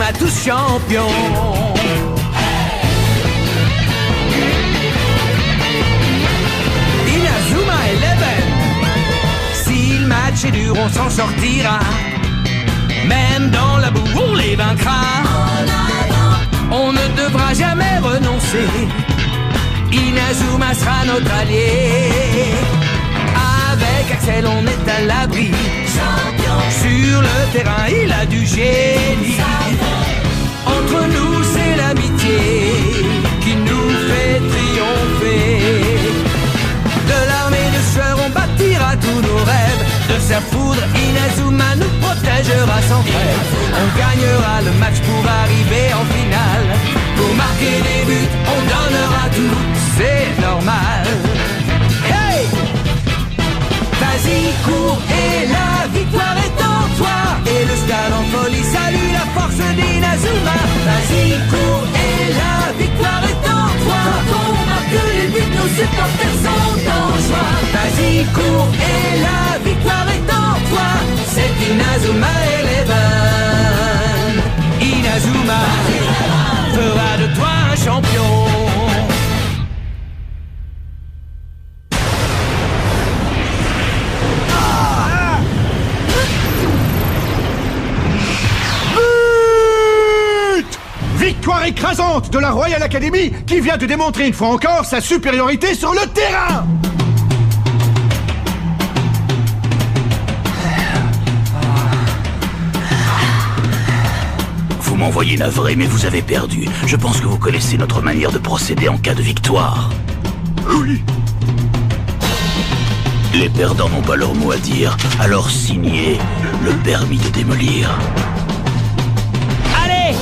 Inazuma tous champions. Inazuma Eleven. Si le match est dur, on s'en sortira. Même dans la boue, on les vaincra. On ne devra jamais renoncer. Inazuma sera notre allié. Avec Axel, on est à l'abri. Sur le terrain, il a du génie. Entre nous, c'est l'amitié qui nous fait triompher. De l'armée de sueur, on bâtira tous nos rêves. De sa foudre, Inazuma nous protégera sans trêve. On gagnera le match pour arriver en finale. Pour marquer des buts, on donnera tout, c'est normal. Hey! Vas-y, cours et la victoire est en toi. Et le stade en folie salue la force d'Inazuma. Vas-y, cours et la victoire est en toi. Quand on marque les buts, nos supporters sont en joie. Vas-y, cours et la victoire est en toi. C'est Inazuma Eleven. Inazuma fera de toi un champion. Victoire écrasante de la Royal Academy qui vient de démontrer une fois encore sa supériorité sur le terrain. Vous m'envoyez navré, mais vous avez perdu. Je pense que vous connaissez notre manière de procéder en cas de victoire. Oui. Les perdants n'ont pas leur mot à dire, alors signez le permis de démolir. Allez!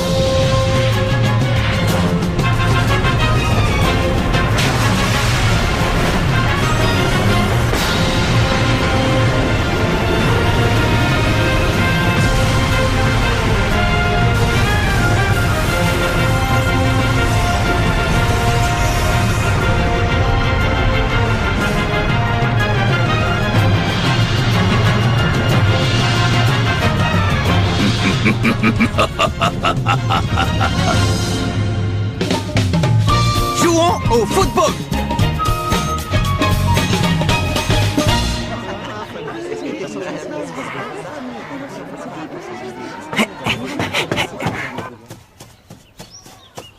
Jouons au football.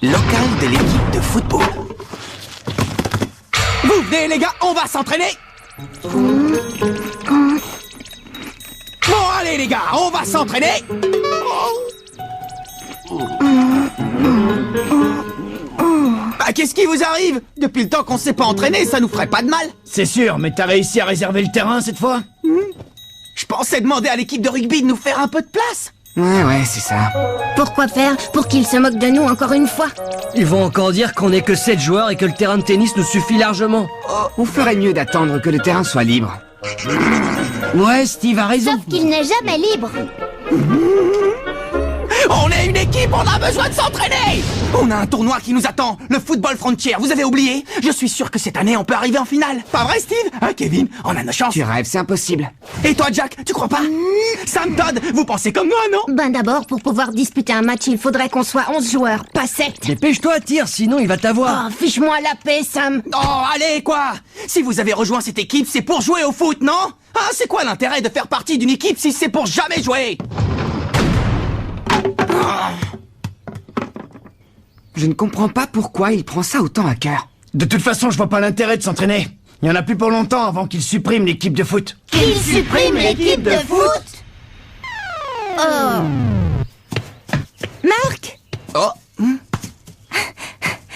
Local de l'équipe de football. Vous venez les gars, on va s'entraîner. Bon allez les gars, on va s'entraîner. Bah qu'est-ce qui vous arrive? Depuis le temps qu'on s'est pas entraîné, ça nous ferait pas de mal. C'est sûr, mais t'as réussi à réserver le terrain cette fois? Je pensais demander à l'équipe de rugby de nous faire un peu de place. Ouais, c'est ça. Pourquoi faire? Pour qu'ils se moquent de nous encore une fois? Ils vont encore dire qu'on est que 7 joueurs et que le terrain de tennis nous suffit largement. On ferait mieux d'attendre que le terrain soit libre. Ouais, Steve a raison. Sauf qu'il n'est jamais libre. On est une équipe, on a besoin de s'entraîner. On a un tournoi qui nous attend, le Football Frontier, vous avez oublié? Je suis sûr que cette année on peut arriver en finale. Pas vrai Steve? Hein Kevin? On a nos chances. Tu rêves, c'est impossible. Et toi Jack, tu crois pas? Sam Todd, vous pensez comme moi, non? Ben d'abord, pour pouvoir disputer un match, il faudrait qu'on soit 11 joueurs, pas 7. Dépêche-toi, tire, sinon il va t'avoir. Oh, fiche-moi la paix, Sam. Oh, allez, quoi? Si vous avez rejoint cette équipe, c'est pour jouer au foot, non? Ah, c'est quoi l'intérêt de faire partie d'une équipe si c'est pour jamais jouer? Je ne comprends pas pourquoi il prend ça autant à cœur. De toute façon, je vois pas l'intérêt de s'entraîner. Il y en a plus pour longtemps avant qu'il supprime l'équipe de foot. Qu'il supprime l'équipe de foot? Oh. Marc? Oh.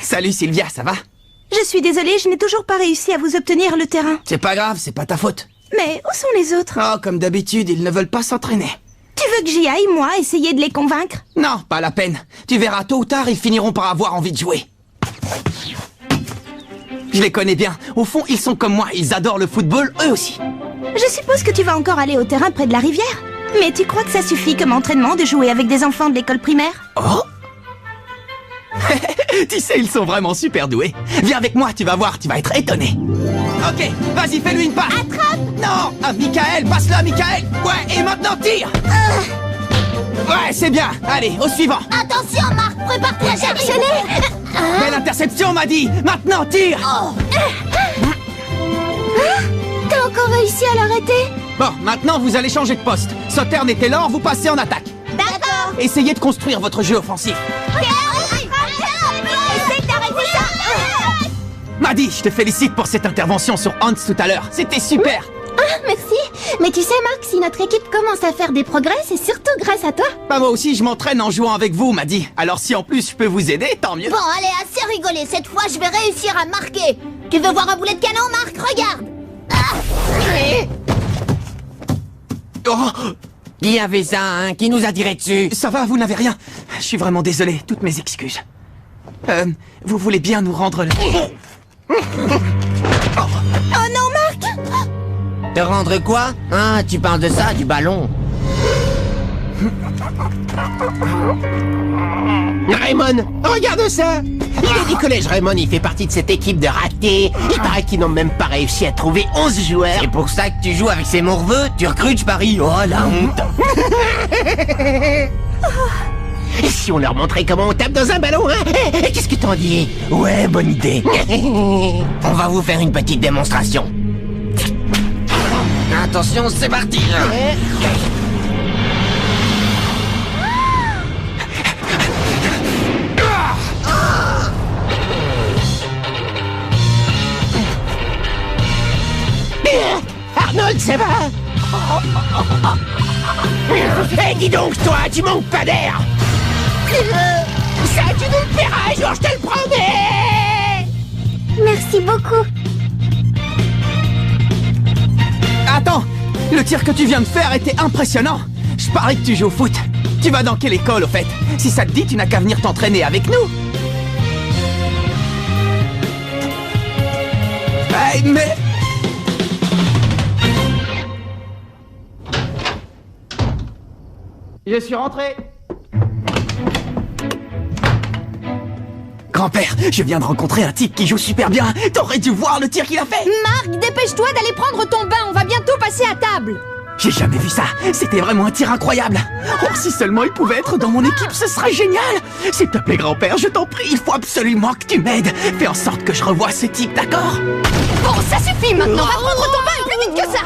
Salut Sylvia, ça va? Je suis désolée, je n'ai toujours pas réussi à vous obtenir le terrain. C'est pas grave, c'est pas ta faute. Mais où sont les autres? Oh, comme d'habitude, ils ne veulent pas s'entraîner. Tu veux que j'y aille, moi, essayer de les convaincre? Non, pas la peine. Tu verras, tôt ou tard, ils finiront par avoir envie de jouer. Je les connais bien. Au fond, ils sont comme moi. Ils adorent le football, eux aussi. Je suppose que tu vas encore aller au terrain près de la rivière. Mais tu crois que ça suffit comme entraînement de jouer avec des enfants de l'école primaire? Oh. Tu sais, ils sont vraiment super doués. Viens avec moi, tu vas voir, tu vas être étonné. Ok, vas-y, fais-lui une passe. Attrape! Non, à Michael, passe-le à Michael. Ouais, et maintenant tire. Ouais, c'est bien. Allez, au suivant. Attention, Marc, prépare-toi à charger. Belle interception, m'a dit. Maintenant, tire. T'as encore réussi à l'arrêter? Bon, maintenant, vous allez changer de poste. Sautern et Taylor, vous passez en attaque. D'accord. Essayez de construire votre jeu offensif. Essaye d'arrêter ça. Maddy, je te félicite pour cette intervention sur Hans tout à l'heure. C'était super. Ah, merci. Mais tu sais, Marc, si notre équipe commence à faire des progrès, c'est surtout grâce à toi. Bah moi aussi, je m'entraîne en jouant avec vous, Maddy. Alors si en plus je peux vous aider, tant mieux. Bon, allez, assez rigolé. Cette fois, je vais réussir à marquer. Tu veux voir un boulet de canon, Marc? Regarde. Qui a fait ça, hein? Qui nous a tiré dessus? Ça va, vous n'avez rien. Je suis vraiment désolé, toutes mes excuses. Vous voulez bien nous rendre le... Oh non, Marc! Te rendre quoi? Ah, tu parles de ça, du ballon. Raymond, regarde ça! Il est du collège Raymond, il fait partie de cette équipe de ratés. Il paraît qu'ils n'ont même pas réussi à trouver 11 joueurs. C'est pour ça que tu joues avec ces morveux? Tu recrutes, je parie? Oh, la honte! Et si on leur montrait comment on tape dans un ballon, hein? Qu'est-ce que t'en dis? Ouais, bonne idée. On va vous faire une petite démonstration. Attention, c'est parti. Arnold, ça va? Eh, dis donc, toi, tu manques pas d'air! Ça, tu nous le paieras un jour, je te le promets! Merci beaucoup. Attends, le tir que tu viens de faire était impressionnant. Je parie que tu joues au foot. Tu vas dans quelle école, au fait? Si ça te dit, tu n'as qu'à venir t'entraîner avec nous. Mais... Je suis rentré. Grand-père, je viens de rencontrer un type qui joue super bien. T'aurais dû voir le tir qu'il a fait. Marc, dépêche-toi d'aller prendre ton bain, on va bientôt passer à table. J'ai jamais vu ça. C'était vraiment un tir incroyable. Oh, si seulement il pouvait être dans mon équipe, ce serait génial. S'il te plaît, grand-père, je t'en prie, il faut absolument que tu m'aides. Fais en sorte que je revoie ce type, d'accord? Bon, ça suffit maintenant, va prendre ton bain et plus vite que ça.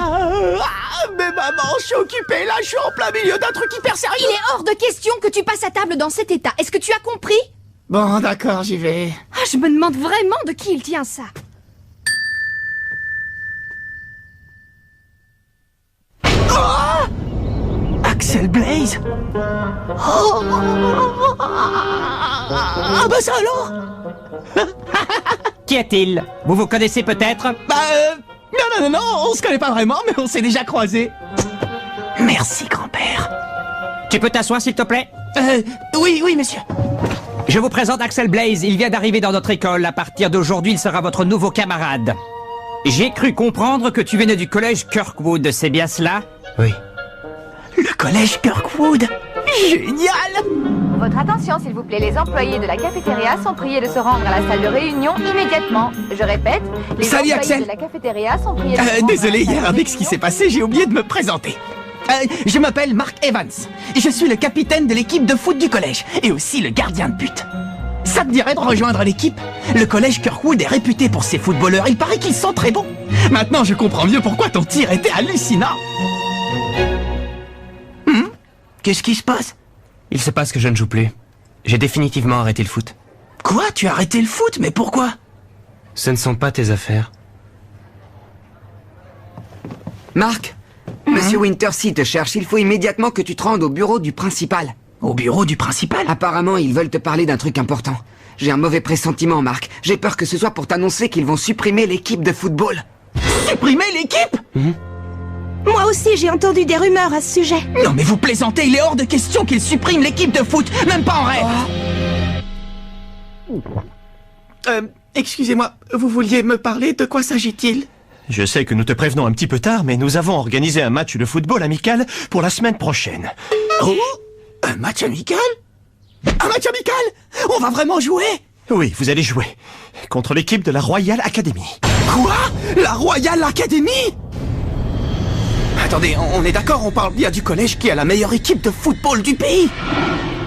Mais maman, je suis occupé là, je suis en plein milieu d'un truc hyper sérieux. Il est hors de question que tu passes à table dans cet état. Est-ce que tu as compris? Bon, d'accord, j'y vais. Ah, je me demande vraiment de qui il tient ça. Axel Blaze. Ah bah ça alors. Qu'y a-t-il? Vous vous connaissez peut-être? Non, on se connaît pas vraiment, mais on s'est déjà croisés. Merci, grand-père. Tu peux t'asseoir, s'il te plaît? Oui, monsieur. Je vous présente Axel Blaze, il vient d'arriver dans notre école. À partir d'aujourd'hui, il sera votre nouveau camarade. J'ai cru comprendre que tu venais du collège Kirkwood, c'est bien cela? Oui. Le collège Kirkwood? Génial! Votre attention, s'il vous plaît. Les employés de la cafétéria sont priés de se rendre à la salle de réunion immédiatement. Je répète, les Salut, employés Axel. de la cafétéria sont priés de se rendre Désolé, à la salle hier, de avec ce qui réunion. s'est passé, j'ai oublié de me présenter. Je m'appelle Mark Evans. Je suis le capitaine de l'équipe de foot du collège et aussi le gardien de but. Ça te dirait de rejoindre l'équipe? Le collège Kirkwood est réputé pour ses footballeurs. Il paraît qu'ils sont très bons. Maintenant, je comprends mieux pourquoi ton tir était hallucinant. Qu'est-ce qui se passe? Il se passe que je ne joue plus. J'ai définitivement arrêté le foot. Quoi? Tu as arrêté le foot? Mais pourquoi? Ce ne sont pas tes affaires. Marc, Monsieur Wintersea te cherche. Il faut immédiatement que tu te rendes au bureau du principal. Au bureau du principal? Apparemment, ils veulent te parler d'un truc important. J'ai un mauvais pressentiment, Marc. J'ai peur que ce soit pour t'annoncer qu'ils vont supprimer l'équipe de football. Supprimer l'équipe? Moi aussi, j'ai entendu des rumeurs à ce sujet. Non mais vous plaisantez, il est hors de question qu'ils suppriment l'équipe de foot, même pas en rêve. Excusez-moi, vous vouliez me parler? De quoi s'agit-il? Je sais que nous te prévenons un petit peu tard, mais nous avons organisé un match de football amical pour la semaine prochaine. Oh? Un match amical? Un match amical? On va vraiment jouer? Oui, vous allez jouer contre l'équipe de la Royal Academy. Quoi? La Royal Academy? Attendez, on est d'accord, on parle bien du collège qui a la meilleure équipe de football du pays.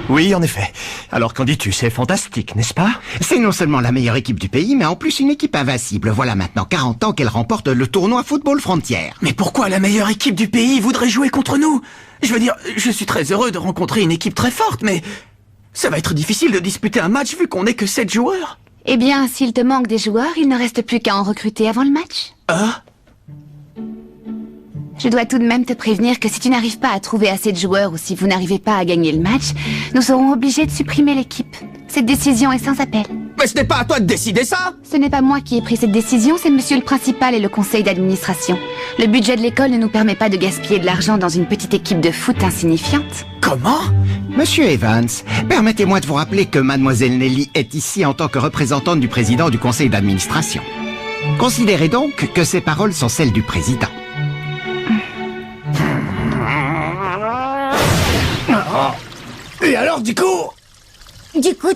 Oui, en effet. Alors qu'en dis-tu, c'est fantastique, n'est-ce pas? C'est non seulement la meilleure équipe du pays, mais en plus une équipe invincible. Voilà maintenant 40 ans qu'elle remporte le tournoi Football Frontier. Mais pourquoi la meilleure équipe du pays voudrait jouer contre nous? Je veux dire, je suis très heureux de rencontrer une équipe très forte, mais ça va être difficile de disputer un match vu qu'on n'est que 7 joueurs. Eh bien, s'il te manque des joueurs, il ne reste plus qu'à en recruter avant le match. Ah? Je dois tout de même te prévenir que si tu n'arrives pas à trouver assez de joueurs ou si vous n'arrivez pas à gagner le match, nous serons obligés de supprimer l'équipe. Cette décision est sans appel. Mais ce n'est pas à toi de décider ça! Ce n'est pas moi qui ai pris cette décision, c'est monsieur le principal et le conseil d'administration. Le budget de l'école ne nous permet pas de gaspiller de l'argent dans une petite équipe de foot insignifiante. Comment? Monsieur Evans, permettez-moi de vous rappeler que mademoiselle Nelly est ici en tant que représentante du président du conseil d'administration. Considérez donc que ces paroles sont celles du président. Et alors, du coup,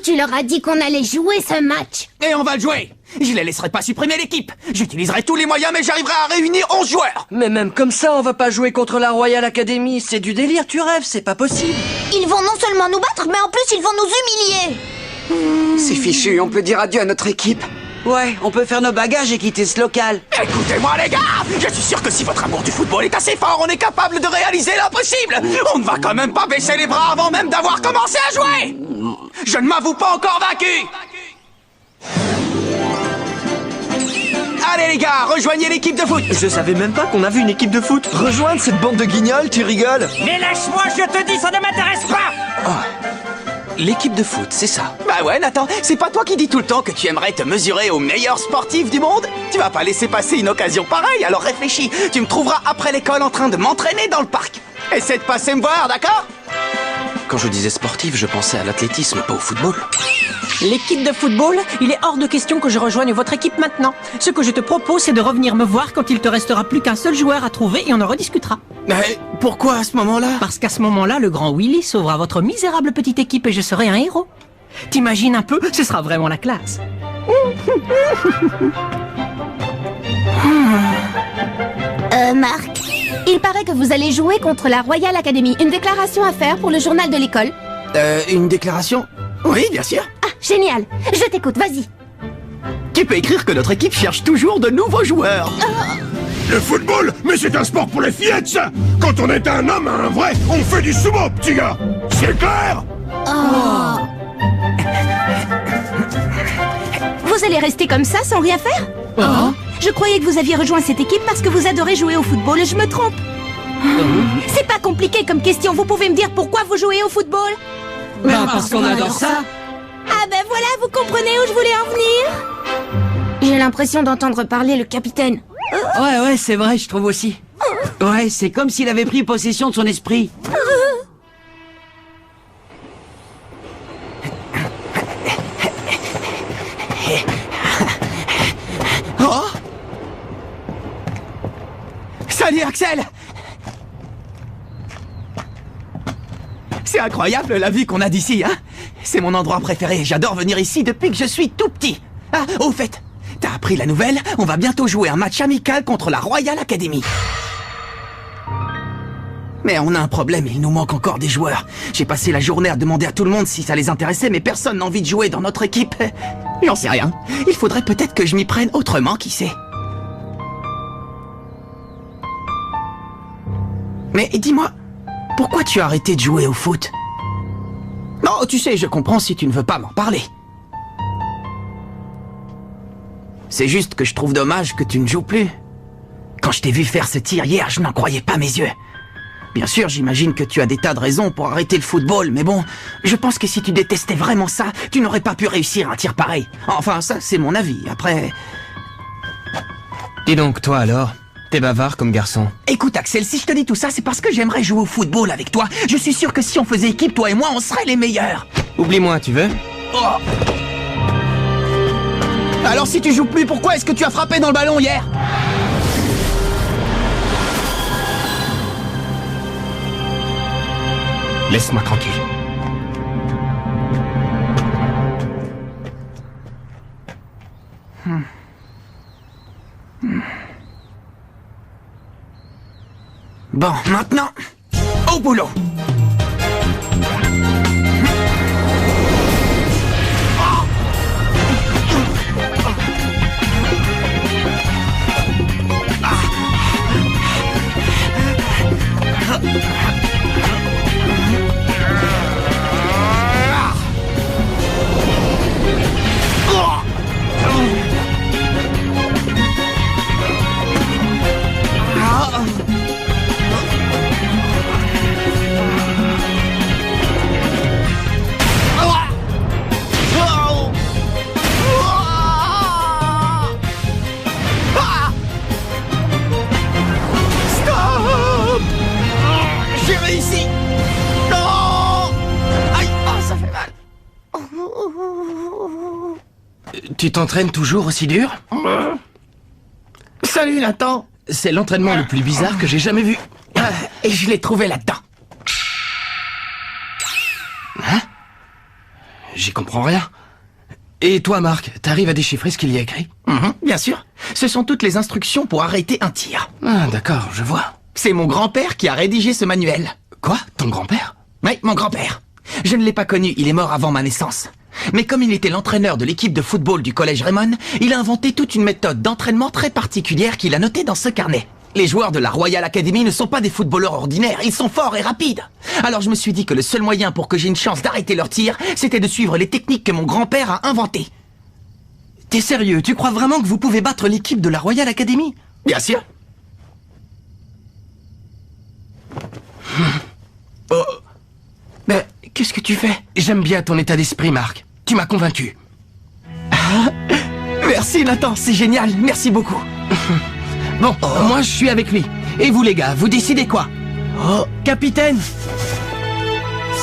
tu leur as dit qu'on allait jouer ce match. Et on va le jouer! Je les laisserai pas supprimer l'équipe! J'utiliserai tous les moyens, mais j'arriverai à réunir 11 joueurs! Mais même comme ça, on va pas jouer contre la Royal Academy. C'est du délire, tu rêves, c'est pas possible. Ils vont non seulement nous battre, mais en plus ils vont nous humilier. C'est fichu, on peut dire adieu à notre équipe. Ouais, on peut faire nos bagages et quitter ce local. Écoutez-moi les gars! Je suis sûr que si votre amour du football est assez fort, on est capable de réaliser l'impossible! On ne va quand même pas baisser les bras avant même d'avoir commencé à jouer! Je ne m'avoue pas encore vaincu! Allez les gars, rejoignez l'équipe de foot! Je savais même pas qu'on avait une équipe de foot. Rejoindre cette bande de guignols, tu rigoles? Mais lâche-moi, je te dis, ça ne m'intéresse pas! Oh. L'équipe de foot, c'est ça. Bah ouais, Nathan, c'est pas toi qui dis tout le temps que tu aimerais te mesurer aux meilleurs sportifs du monde? Tu vas pas laisser passer une occasion pareille, alors réfléchis. Tu me trouveras après l'école en train de m'entraîner dans le parc. Essaie de passer me voir, d'accord? Quand je disais sportif, je pensais à l'athlétisme, pas au football. L'équipe de football, il est hors de question que je rejoigne votre équipe maintenant. Ce que je te propose, c'est de revenir me voir quand il te restera plus qu'un seul joueur à trouver et on en rediscutera. Mais pourquoi à ce moment-là? Parce qu'à ce moment-là, le grand Willy sauvera votre misérable petite équipe et je serai un héros. T'imagines un peu, ce sera vraiment la classe. Marc, il paraît que vous allez jouer contre la Royal Academy. Une déclaration à faire pour le journal de l'école. Une déclaration? Oui, bien sûr. Ah, génial. Je t'écoute, vas-y. Tu peux écrire que notre équipe cherche toujours de nouveaux joueurs. Le football? Mais c'est un sport pour les fillettes, ça! Quand on est un homme, un vrai, on fait du sumo, petit gars! C'est clair? Vous allez rester comme ça, sans rien faire? Je croyais que vous aviez rejoint cette équipe parce que vous adorez jouer au football, je me trompe. C'est pas compliqué comme question, vous pouvez me dire pourquoi vous jouez au football? Parce qu'on adore ça. Ah ben voilà, vous comprenez où je voulais en venir? J'ai l'impression d'entendre parler le capitaine. Ouais, c'est vrai, je trouve aussi. Ouais, c'est comme s'il avait pris possession de son esprit. Oh! Salut Axel! C'est incroyable la vue qu'on a d'ici, hein? C'est mon endroit préféré, j'adore venir ici depuis que je suis tout petit. Ah, au fait, t'as appris la nouvelle? On va bientôt jouer un match amical contre la Royal Academy. Mais on a un problème, il nous manque encore des joueurs. J'ai passé la journée à demander à tout le monde si ça les intéressait, mais personne n'a envie de jouer dans notre équipe. J'en sais rien. Il faudrait peut-être que je m'y prenne autrement, qui sait. Mais dis-moi, pourquoi tu as arrêté de jouer au foot? Non, tu sais, je comprends si tu ne veux pas m'en parler. C'est juste que je trouve dommage que tu ne joues plus. Quand je t'ai vu faire ce tir hier, je n'en croyais pas mes yeux. Bien sûr, j'imagine que tu as des tas de raisons pour arrêter le football, mais bon, je pense que si tu détestais vraiment ça, tu n'aurais pas pu réussir un tir pareil. Enfin, ça, c'est mon avis. Après... Dis donc, toi alors, t'es bavard comme garçon. Écoute, Axel, si je te dis tout ça, c'est parce que j'aimerais jouer au football avec toi. Je suis sûr que si on faisait équipe, toi et moi, on serait les meilleurs. Oublie-moi, tu veux? Oh. Alors si tu joues plus, pourquoi est-ce que tu as frappé dans le ballon hier? Laisse-moi tranquille. Bon, maintenant, au boulot. Tu t'entraînes toujours aussi dur? Salut Nathan. C'est l'entraînement le plus bizarre que j'ai jamais vu. Et je l'ai trouvé là-dedans. Hein? J'y comprends rien. Et toi, Marc, t'arrives à déchiffrer ce qu'il y a écrit? Bien sûr. Ce sont toutes les instructions pour arrêter un tir. Ah, d'accord, je vois. C'est mon grand-père qui a rédigé ce manuel. Quoi? Ton grand-père? Oui, mon grand-père. Je ne l'ai pas connu, il est mort avant ma naissance. Mais comme il était l'entraîneur de l'équipe de football du collège Raymond, il a inventé toute une méthode d'entraînement très particulière qu'il a notée dans ce carnet. Les joueurs de la Royal Academy ne sont pas des footballeurs ordinaires, ils sont forts et rapides. Alors je me suis dit que le seul moyen pour que j'ai une chance d'arrêter leur tir, c'était de suivre les techniques que mon grand-père a inventées. T'es sérieux? Tu crois vraiment que vous pouvez battre l'équipe de la Royal Academy? Bien sûr. Oh. Mais qu'est-ce que tu fais? J'aime bien ton état d'esprit, Marc. Tu m'as convaincu. Merci Nathan, c'est génial, merci beaucoup. Bon, moi je suis avec lui. Et vous les gars, vous décidez quoi? Oh, capitaine!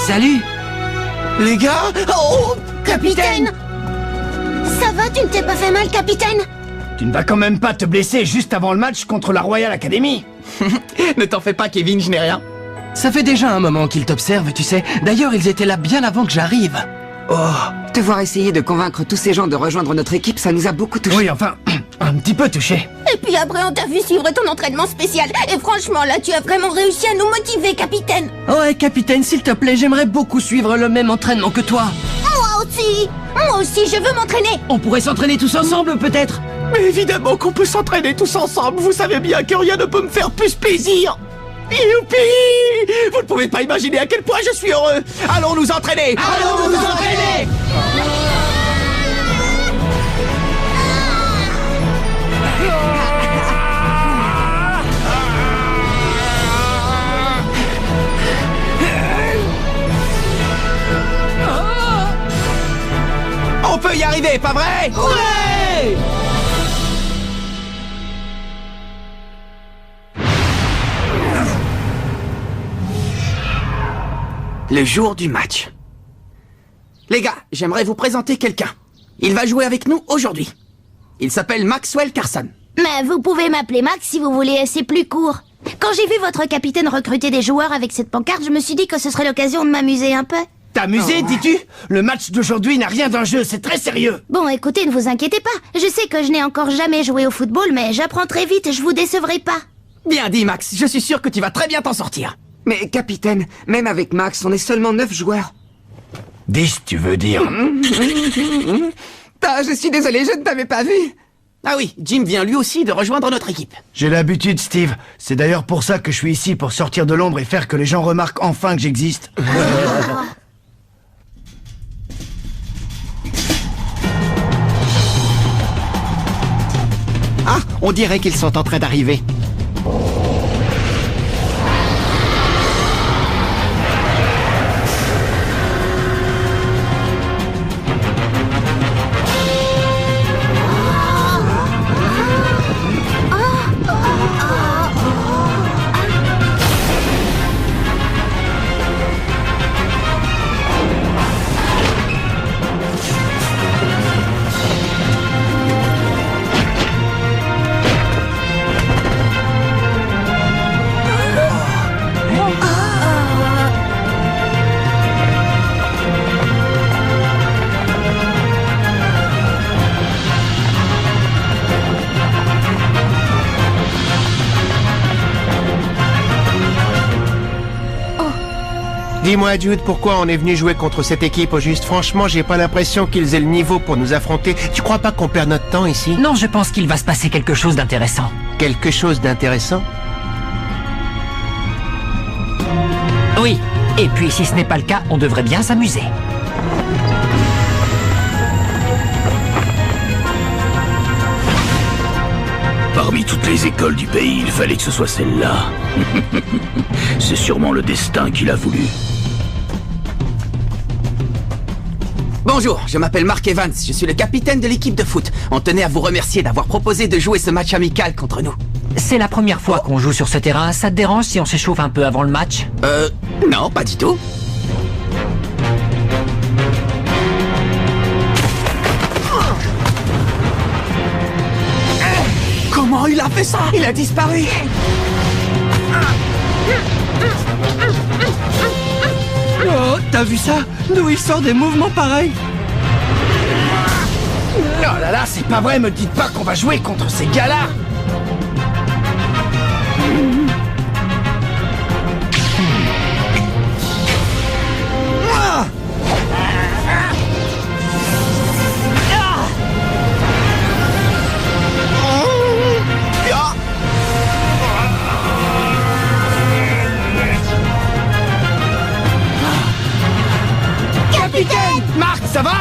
Salut! Les gars! Oh, capitaine! Ça va, tu ne t'es pas fait mal, capitaine? Tu ne vas quand même pas te blesser juste avant le match contre la Royal Academy? Ne t'en fais pas, Kevin, je n'ai rien. Ça fait déjà un moment qu'ils t'observent, tu sais. D'ailleurs, ils étaient là bien avant que j'arrive. Oh, te voir essayer de convaincre tous ces gens de rejoindre notre équipe, ça nous a beaucoup touché. Oui, enfin, un petit peu touché. Et puis après, on t'a vu suivre ton entraînement spécial. Et franchement, là, tu as vraiment réussi à nous motiver, capitaine. Ouais, capitaine, s'il te plaît, j'aimerais beaucoup suivre le même entraînement que toi. Moi aussi, je veux m'entraîner. On pourrait s'entraîner tous ensemble, peut-être? Mais évidemment qu'on peut s'entraîner tous ensemble. Vous savez bien que rien ne peut me faire plus plaisir. Youpi! Vous ne pouvez pas imaginer à quel point je suis heureux. Allons nous entraîner. Allons nous entraîner. On peut y arriver, pas vrai? Ouais! Le jour du match. Les gars, j'aimerais vous présenter quelqu'un. Il va jouer avec nous aujourd'hui. Il s'appelle Maxwell Carson. Mais vous pouvez m'appeler Max si vous voulez, c'est plus court. Quand j'ai vu votre capitaine recruter des joueurs avec cette pancarte, je me suis dit que ce serait l'occasion de m'amuser un peu. T'amuser, dis-tu? Le match d'aujourd'hui n'a rien d'un jeu, c'est très sérieux. Bon, écoutez, ne vous inquiétez pas. Je sais que je n'ai encore jamais joué au football, mais j'apprends très vite et je vous décevrai pas. Bien dit, Max. Je suis sûr que tu vas très bien t'en sortir. Mais capitaine, même avec Max, on est seulement 9 joueurs. 10, tu veux dire? Ah, je suis désolé, je ne t'avais pas vu. Ah oui, Jim vient lui aussi de rejoindre notre équipe. J'ai l'habitude, Steve. C'est d'ailleurs pour ça que je suis ici, pour sortir de l'ombre et faire que les gens remarquent enfin que j'existe. Ah, on dirait qu'ils sont en train d'arriver. Dis-moi, Jude, pourquoi on est venu jouer contre cette équipe au juste? Franchement, j'ai pas l'impression qu'ils aient le niveau pour nous affronter. Tu crois pas qu'on perd notre temps ici? Non, je pense qu'il va se passer quelque chose d'intéressant. Quelque chose d'intéressant? Oui. Et puis, si ce n'est pas le cas, on devrait bien s'amuser. Parmi toutes les écoles du pays, il fallait que ce soit celle-là. C'est sûrement le destin qu'il a voulu. Bonjour, je m'appelle Mark Evans, je suis le capitaine de l'équipe de foot. On tenait à vous remercier d'avoir proposé de jouer ce match amical contre nous. C'est la première fois qu'on joue sur ce terrain. Ça te dérange si on s'échauffe un peu avant le match? Non, pas du tout. Comment il a fait ça? Il a disparu. Oh, t'as vu ça? D'où il sort des mouvements pareils? Oh là là, c'est pas vrai, me dites pas qu'on va jouer contre ces gars-là. Capitaine! Marc, ça va?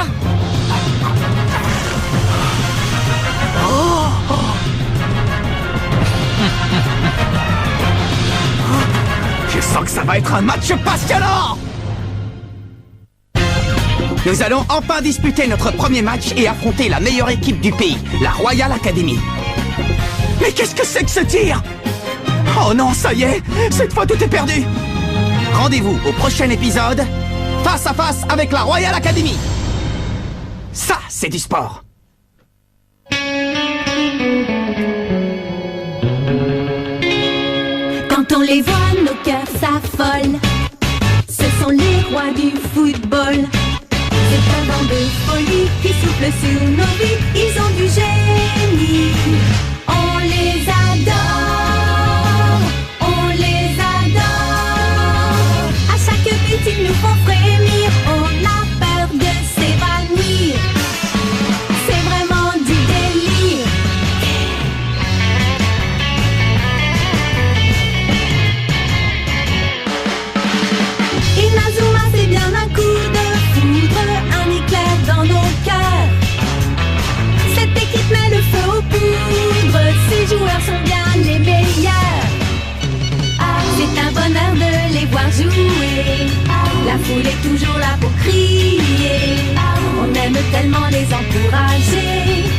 Je sens que ça va être un match passionnant! Nous allons enfin disputer notre premier match et affronter la meilleure équipe du pays, la Royal Academy. Mais qu'est-ce que c'est que ce tir? Oh non, ça y est, cette fois tout est perdu. Rendez-vous au prochain épisode, face à face avec la Royal Academy. Ça, c'est du sport. Quand on les voit, nos cœurs s'affolent. Ce sont les rois du football. C'est un vent de folie qui souffle sur nos vies. Ils ont du génie. On les adore. On les adore. À chaque but, ils nous font frémir. On a peur de s'évanouir. C'est vraiment du délire. Inazuma, c'est bien un coup de foudre, un éclair dans nos cœurs. Cette équipe met le feu aux poudres, ces joueurs sont bien les meilleurs. C'est un bonheur de les voir jouer, la foule est toujours là pour crier. On aime tellement les encourager.